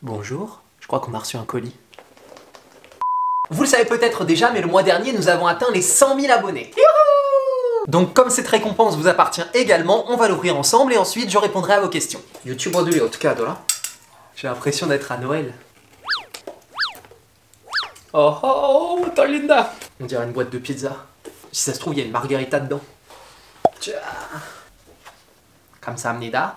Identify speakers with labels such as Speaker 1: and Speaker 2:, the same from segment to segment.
Speaker 1: Bonjour, je crois qu'on a reçu un colis. Vous le savez peut-être déjà, mais le mois dernier, nous avons atteint les 100 000 abonnés. Youhou! Donc comme cette récompense vous appartient également, on va l'ouvrir ensemble et ensuite je répondrai à vos questions. YouTuber들이 어떻게 하더라? J'ai l'impression d'être à Noël. Oh oh, 떨린다. On dirait une boîte de pizza. Si ça se trouve, il y a une margarita dedans. 자, 감사합니다.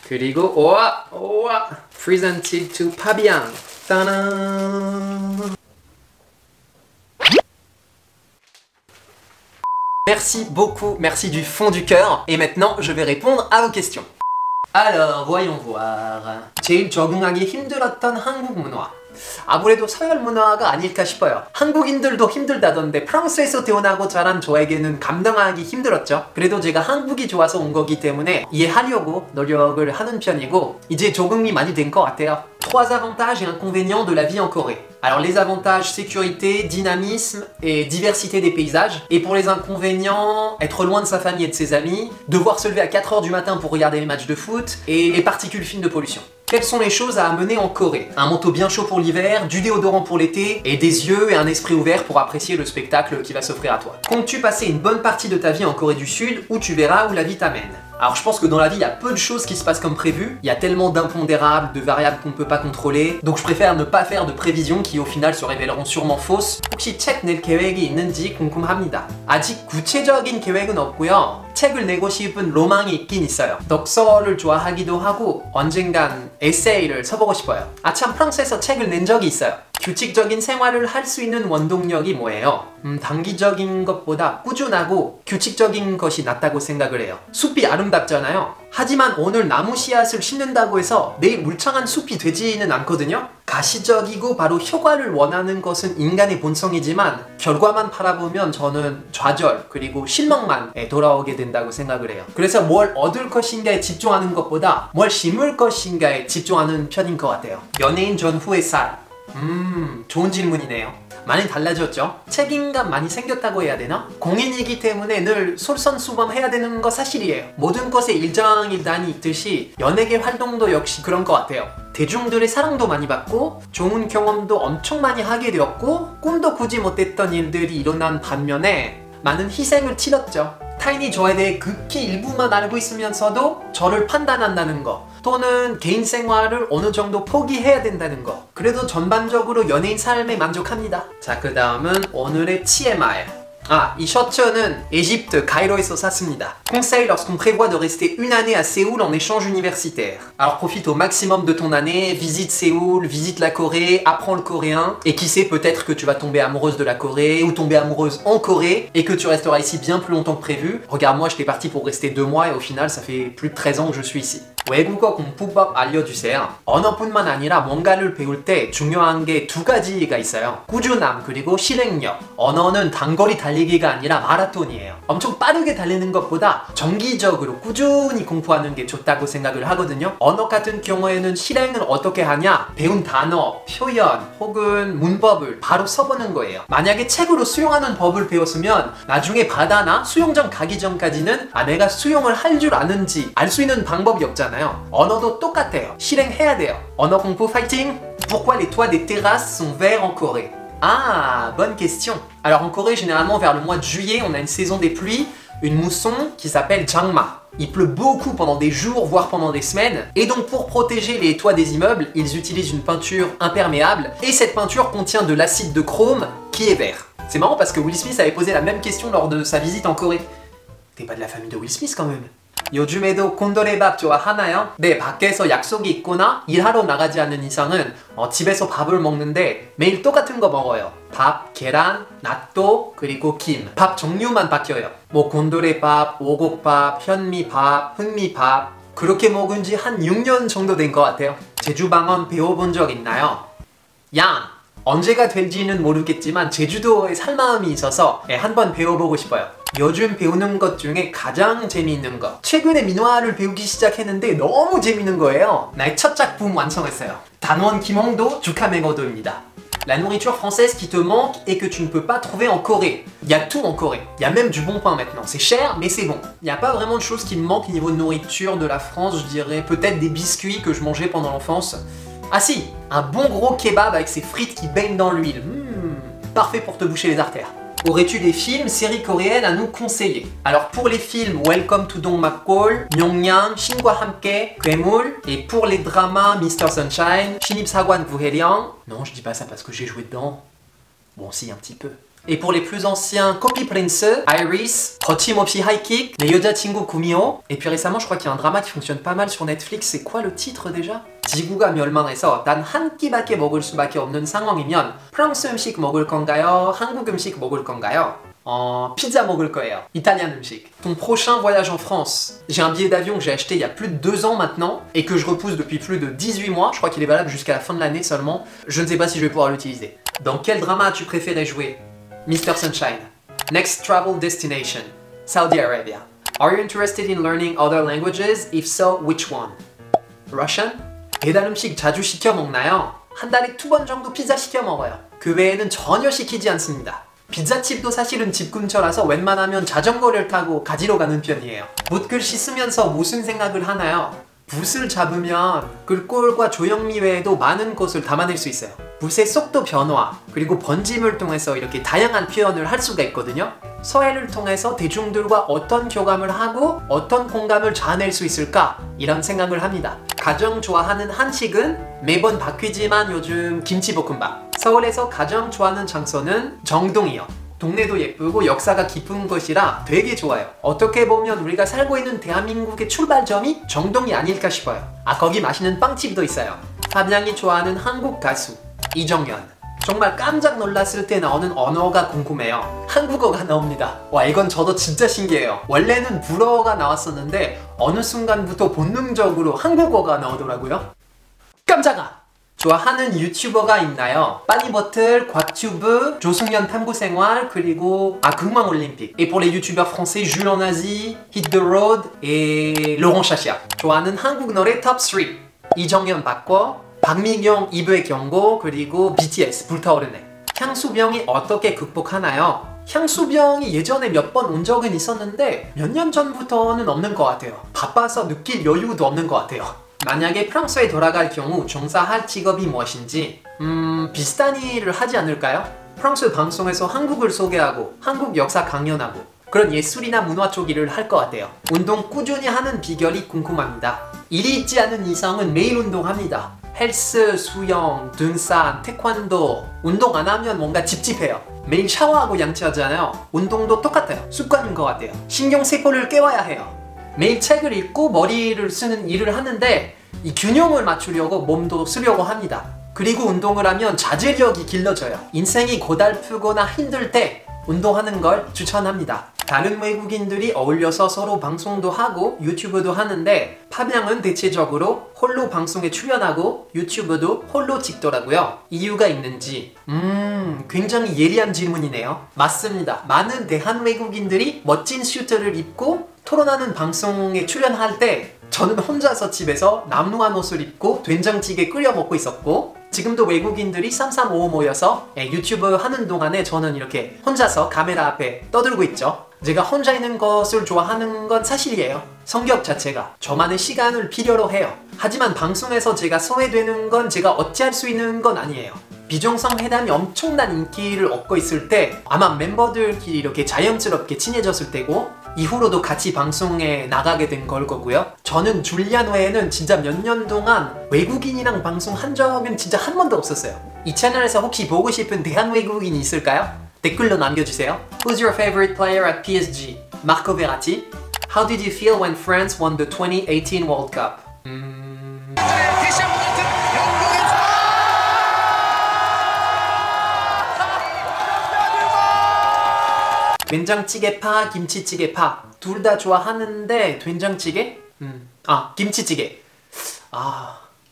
Speaker 1: 그리고 오와 presented to Pabian. 따란. Merci beaucoup, merci du fond du cœur. Et maintenant, je vais répondre à vos questions. Alors, voyons voir. 제일 적응하기 힘들었던 한국 문화. 아무래도 서열 문화가 아닐까 싶어요. 한국인들도 힘들다던데 프랑스에서 태어나고 자란 저에게는 감당하기 힘들었죠. 그래도 제가 한국이 좋아서 온 거기 때문에 이해하려고 노력을 하는 편이고 이제 적응이 많이 된 것 같아요. 3 avantages et inconvénients de la vie en Corée. Alors les avantages, sécurité, dynamisme et diversité des paysages. Et pour les inconvénients, être loin de sa famille et de ses amis, devoir se lever à 4 h du matin pour regarder les matchs de foot et les particules fines de pollution. Quelles sont les choses à amener en Corée? Un manteau bien chaud pour l'hiver, du déodorant pour l'été, et des yeux et un esprit ouvert pour apprécier le spectacle qui va s'offrir à toi. Comptes-tu passer une bonne partie de ta vie en Corée du Sud où tu verras où la vie t'amène? Alors je pense que dans la vie, il y a peu de choses qui se passent comme prévu. Il y a tellement d'impondérables, de variables qu'on ne peut pas contrôler. Donc je préfère ne pas faire de prévisions qui au final se révéleront sûrement fausses. 혹시 책 낼 계획이 있는지 궁금합니다. 아직 구체적인 계획은 없고요. 책을 내고 싶은 로망이 있긴 있어요. 독서를 좋아하기도 하고 언젠간 에세이를 써보고 싶어요. 아참 프랑스에서 책을 낸 적이 있어요. 규칙적인 생활을 할 수 있는 원동력이 뭐예요? 단기적인 것보다 꾸준하고 규칙적인 것이 낫다고 생각을 해요. 숲이 아름답잖아요. 하지만 오늘 나무 씨앗을 심는다고 해서 내일 울창한 숲이 되지는 않거든요. 가시적이고 바로 효과를 원하는 것은 인간의 본성이지만 결과만 바라보면 저는 좌절 그리고 실망만 돌아오게 된다고 생각을 해요. 그래서 뭘 얻을 것인가에 집중하는 것보다 뭘 심을 것인가에 집중하는 편인 것 같아요. 연예인 전후의 살. 좋은 질문이네요. 많이 달라졌죠? 책임감 많이 생겼다고 해야 되나? 공인이기 때문에 늘 솔선수범해야 되는 거 사실이에요. 모든 것에 일장일단이 있듯이 연예계 활동도 역시 그런 것 같아요. 대중들의 사랑도 많이 받고 좋은 경험도 엄청 많이 하게 되었고 꿈도 꾸지 못했던 일들이 일어난 반면에 많은 희생을 치렀죠. 타인이 저에 대해 극히 일부만 알고 있으면서도 저를 판단한다는 거 또는 개인 생활을 어느 정도 포기해야 된다는 거. 그래도 전반적으로 연예인 삶에 만족합니다. 자, 그 다음은 오늘의 TMI. 이 셔츠는 Égypte, Caïro에서 샀습니다. Conseil lorsqu'on prévoit de rester une année à Séoul en échange universitaire. Alors profite au maximum de ton année, visite Séoul, visite la Corée, apprends le coréen, et qui sait, peut-être que tu vas tomber amoureuse de la Corée ou tomber amoureuse en Corée et que tu resteras ici bien plus longtemps que prévu. Regarde, moi j'étais parti pour rester 2 mois et au final ça fait plus de 13 ans que je suis ici. 외국어 공부법 알려주세요. 언어뿐만 아니라 뭔가를 배울 때 중요한 게 2가지가 있어요. 꾸준함 그리고 실행력. 언어는 단거리 달리기가 아니라 마라톤이에요. 엄청 빠르게 달리는 것보다 정기적으로 꾸준히 공부하는 게 좋다고 생각을 하거든요. 언어 같은 경우에는 실행을 어떻게 하냐? 배운 단어, 표현 혹은 문법을 바로 써보는 거예요. 만약에 책으로 수영하는 법을 배웠으면 나중에 바다나 수영장 가기 전까지는 내가 수영을 할 줄 아는지 알 수 있는 방법이 없잖아요. 언어도 똑같아요. 실행해야 돼요. 언어 공부 파이팅! Pourquoi les toits des terrasses sont verts en Corée? Ah, bonne question. Alors en Corée, généralement vers le mois de juillet, on a une saison des pluies, une mousson qui s'appelle Jangma. Il pleut beaucoup pendant des jours, voire pendant des semaines. Et donc pour protéger les toits des immeubles, ils utilisent une peinture imperméable. Et cette peinture contient de l'acide de chrome qui est vert. C'est marrant parce que Will Smith avait posé la même question lors de sa visite en Corée. T'es pas de la famille de Will Smith quand même. 요즘에도 곤도레밥 좋아하나요? 네, 밖에서 약속이 있거나 일하러 나가지 않는 이상은 집에서 밥을 먹는데 매일 똑같은 거 먹어요. 밥, 계란, 낫또, 그리고 김. 밥 종류만 바뀌어요. 뭐 곤도레밥, 오곡밥, 현미밥, 흑미밥. 그렇게 먹은 지 한 6년 정도 된 것 같아요. 제주방언 배워본 적 있나요? 양! 언제가 될지는 모르겠지만 제주도에 살 마음이 있어서 한번 배워보고 싶어요. 요즘 배우는 것 중에 가장 재미있는 것. 최근에 민화를 배우기 시작했는데 너무 재미있는 거예요. 나의 첫 작품 완성했어요. 단원 김홍도, 주카 맹어도입니다. La nourriture française qui te manque et que tu ne peux pas trouver en Corée. Il y a tout en Corée. Il y a même du bon pain maintenant. C'est cher, mais c'est bon. Il n'y a pas vraiment de choses qui me manquent au niveau de nourriture de la France, je dirais. Peut-être des biscuits que je mangeais pendant l'enfance. Ah si, Un bon gros kebab avec ses frites qui baignent dans l'huile. Parfait pour te boucher les artères. Aurais-tu des films, séries coréennes à nous conseiller? Alors pour les films, Welcome to Dongmakgol, Myongnyang, 신과 함께, 괴물, et pour les dramas, Mr. Sunshine, 신입사관 구혜령. Non, je dis pas ça parce que j'ai joué dedans. Bon, si, un petit peu. Et pour les plus anciens, Copy Prince, Iris, 거침없이 하이킥, 내 여자친구 구미호. Et puis récemment, je crois qu'il y a un drama qui fonctionne pas mal sur Netflix. C'est quoi le titre déjà? 지구가 멸망해서 단 한 끼밖에 먹을 수밖에 없는 상황이면 프랑스 음식 먹을 건가요? 한국 음식 먹을 건가요? Pizza 먹을 거예요. Italien 음식. Ton prochain voyage en France. J'ai un billet d'avion que j'ai acheté il y a plus de 2 ans maintenant et que je repousse depuis plus de 18 mois. Je crois qu'il est valable jusqu'à la fin de l'année seulement. Je ne sais pas si je vais pouvoir l'utiliser. Dans quel drama as-tu préféré jouer? Mr. Sunshine. Next travel destination. Saudi Arabia. Are you interested in learning other languages? If so, which one? Russian? 배달 음식 자주 시켜 먹나요? 한 달에 2번 정도 피자 시켜 먹어요. 그 외에는 전혀 시키지 않습니다. 피자집도 사실은 집 근처라서 웬만하면 자전거를 타고 가지러 가는 편이에요. 붓글씨 쓰면서 무슨 생각을 하나요? 붓을 잡으면 글꼴과 조형미 외에도 많은 것을 담아낼 수 있어요. 붓의 속도 변화, 그리고 번짐을 통해서 이렇게 다양한 표현을 할 수가 있거든요. 서예를 통해서 대중들과 어떤 교감을 하고 어떤 공감을 자아낼 수 있을까? 이런 생각을 합니다. 가장 좋아하는 한식은 매번 바뀌지만 요즘 김치볶음밥. 서울에서 가장 좋아하는 장소는 정동이요. 동네도 예쁘고 역사가 깊은 곳이라 되게 좋아요. 어떻게 보면 우리가 살고 있는 대한민국의 출발점이 정동이 아닐까 싶어요. 아, 거기 맛있는 빵집도 있어요. 함양이 좋아하는 한국 가수 이정현. 정말 깜짝 놀랐을 때 나오는 언어가 궁금해요. 한국어가 나옵니다. 와, 이건 저도 진짜 신기해요. 원래는 불어가 나왔었는데 어느 순간부터 본능적으로 한국어가 나오더라고요. 깜짝아! 좋아하는 유튜버가 있나요? 빠니버틀, 곽튜브, 조승연 탐구생활, 그리고 극망올림픽. Et pour les youtubeurs français, Jules en Asie, Hit the Road et Laurent Chacia. 좋아하는 한국 노래 탑 3. 이정현 바꿔, 박미경 2부의 경고, 그리고 BTS 불타오르네. 향수병이 어떻게 극복하나요? 향수병이 예전에 몇 번 온 적은 있었는데 몇 년 전부터는 없는 것 같아요. 바빠서 느낄 여유도 없는 것 같아요. 만약에 프랑스에 돌아갈 경우 종사할 직업이 무엇인지 비슷한 일을 하지 않을까요? 프랑스 방송에서 한국을 소개하고 한국 역사 강연하고 그런 예술이나 문화 쪽 일을 할 것 같아요. 운동 꾸준히 하는 비결이 궁금합니다. 일이 있지 않은 이상은 매일 운동합니다. 헬스, 수영, 등산, 태권도. 운동 안 하면 뭔가 찝찝해요. 매일 샤워하고 양치하잖아요. 운동도 똑같아요. 습관인 것 같아요. 신경세포를 깨워야 해요. 매일 책을 읽고 머리를 쓰는 일을 하는데 이 균형을 맞추려고 몸도 쓰려고 합니다. 그리고 운동을 하면 자제력이 길러져요. 인생이 고달프거나 힘들 때 운동하는 걸 추천합니다. 다른 외국인들이 어울려서 서로 방송도 하고 유튜브도 하는데 파병은 대체적으로 홀로 방송에 출연하고 유튜브도 홀로 찍더라고요. 이유가 있는지 굉장히 예리한 질문이네요. 맞습니다. 많은 대한 외국인들이 멋진 슈트를 입고 토론하는 방송에 출연할 때 저는 혼자서 집에서 남루한 옷을 입고 된장찌개 끓여 먹고 있었고 지금도 외국인들이 335 모여서 유튜브 하는 동안에 저는 이렇게 혼자서 카메라 앞에 떠들고 있죠. 제가 혼자 있는 것을 좋아하는 건 사실이에요. 성격 자체가 저만의 시간을 필요로 해요. 하지만 방송에서 제가 소외되는 건 제가 어찌할 수 있는 건 아니에요. 비정상 회담이 엄청난 인기를 얻고 있을 때 아마 멤버들끼리 이렇게 자연스럽게 친해졌을 때고 이후로도 같이 방송에 나가게 된 걸 거고요. 저는 줄리안 외에는 진짜 몇 년 동안 외국인이랑 방송한 적은 진짜 한 번도 없었어요. 이 채널에서 혹시 보고 싶은 대한 외국인이 있을까요? 댓글로 남겨주세요. Who's your favorite player at PSG? Marco Verratti? How did you feel when France won the 2018 World Cup? 된장찌개파, 김치찌개파 둘 다 좋아하는데 된장찌개? 김치찌개.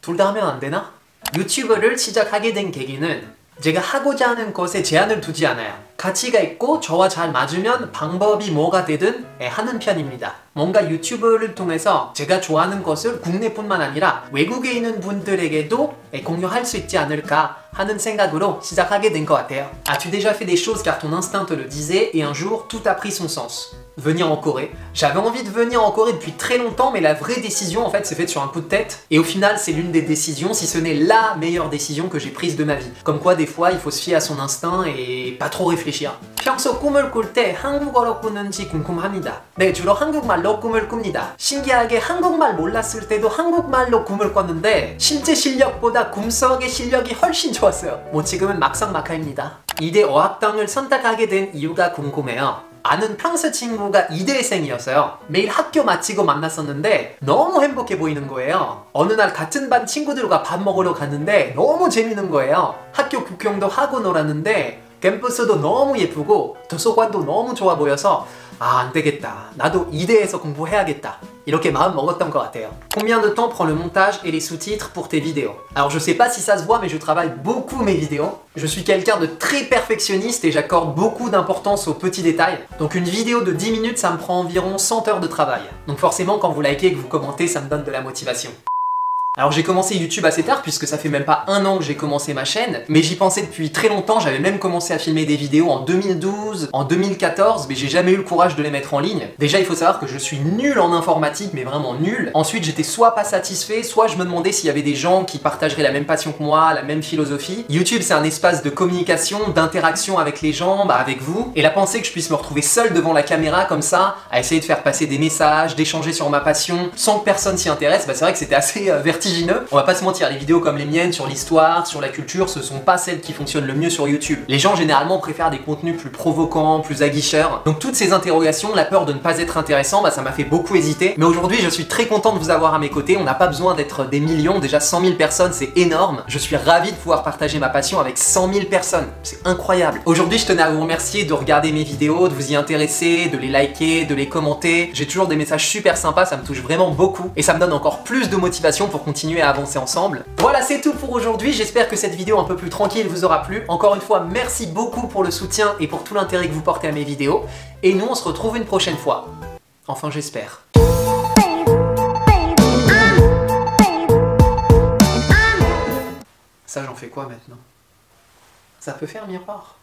Speaker 1: 둘 다 하면 안 되나? 유튜브를 시작하게 된 계기는 제가 하고자 하는 것에 제한을 두지 않아요. 가치가 있고 저와 잘 맞으면 방법이 뭐가 되든 하는 편입니다. 뭔가 유튜브를 통해서 제가 좋아하는 것을 국내뿐만 아니라 외국에 있는 분들에게도 공유할 수 있지 않을까 하는 생각으로 시작하게 된 것 같아요. As-tu déjà fait des choses car ton instinct te le disait et un jour tout a pris son sens? Venir en Corée. J'avais envie de venir en Corée depuis très longtemps, mais la vraie décision en fait s'est faite sur un coup de tête. Et au final, c'est l'une des décisions, si ce n'est la meilleure décision que j'ai prise de ma vie. Comme quoi, des fois, il faut se fier à son instinct et pas trop réfléchir. 평소 꿈을 꿀 때 한국어로 꾸는지 궁금합니다. 네, 주로 한국말로 꿈을 꿉니다. 신기하게 한국말 몰랐을 때도 한국말로 꿈을 꿨는데 실제 실력보다 꿈속의 실력이 훨씬 좋았어요. 뭐 지금은 막상막하입니다. 이대 어학당을 선택하게 된 이유가 궁금해요. 아는 프랑스 친구가 이대생이었어요. 매일 학교 마치고 만났었는데 너무 행복해 보이는 거예요. 어느 날 같은 반 친구들과 밥 먹으러 갔는데 너무 재밌는 거예요. 학교 구경도 하고 놀았는데 캠퍼스도 너무 예쁘고 도서관도 너무 좋아 보여서 안 되겠다. 나도 이대에서 공부해야겠다. 이렇게 마음 먹었던 것 같아요. Combien de temps prend le montage et les sous-titres pour tes vidéos? Alors je sais pas si ça se voit mais je travaille beaucoup mes vidéos. Je suis quelqu'un de très perfectionniste et j'accorde beaucoup d'importance aux petits détails. Donc une vidéo de 10 minutes ça me prend environ 100 heures de travail. Donc forcément quand vous likez et que vous commentez ça me donne de la motivation. Alors j'ai commencé YouTube assez tard puisque ça fait même pas un an que j'ai commencé ma chaîne, mais j'y pensais depuis très longtemps, j'avais même commencé à filmer des vidéos en 2012, en 2014, mais j'ai jamais eu le courage de les mettre en ligne. Déjà il faut savoir que je suis nul en informatique, mais vraiment nul. Ensuite j'étais soit pas satisfait, soit je me demandais s'il y avait des gens qui partageraient la même passion que moi, la même philosophie. YouTube c'est un espace de communication, d'interaction avec les gens, avec vous, et la pensée que je puisse me retrouver seul devant la caméra comme ça, à essayer de faire passer des messages, d'échanger sur ma passion, sans que personne s'y intéresse, c'est vrai que c'était assez vertigineux. On va pas se mentir, les vidéos comme les miennes sur l'histoire, sur la culture, ce sont pas celles qui fonctionnent le mieux sur YouTube. Les gens généralement préfèrent des contenus plus provocants, plus aguicheurs. Donc toutes ces interrogations, la peur de ne pas être intéressant, ça m'a fait beaucoup hésiter. Mais aujourd'hui, je suis très content de vous avoir à mes côtés. On n'a pas besoin d'être des millions, déjà 100 000 personnes, c'est énorme. Je suis ravi de pouvoir partager ma passion avec 100 000 personnes. C'est incroyable. Aujourd'hui, je tenais à vous remercier de regarder mes vidéos, de vous y intéresser, de les liker, de les commenter. J'ai toujours des messages super sympas, ça me touche vraiment beaucoup. Et ça me donne encore plus de motivation pour continuer à avancer ensemble. Voilà, c'est tout pour aujourd'hui. J'espère que cette vidéo un peu plus tranquille vous aura plu. Encore une fois, merci beaucoup pour le soutien et pour tout l'intérêt que vous portez à mes vidéos. Et nous, on se retrouve une prochaine fois. Enfin, j'espère. Ça, j'en fais quoi maintenant? Ça peut faire miroir.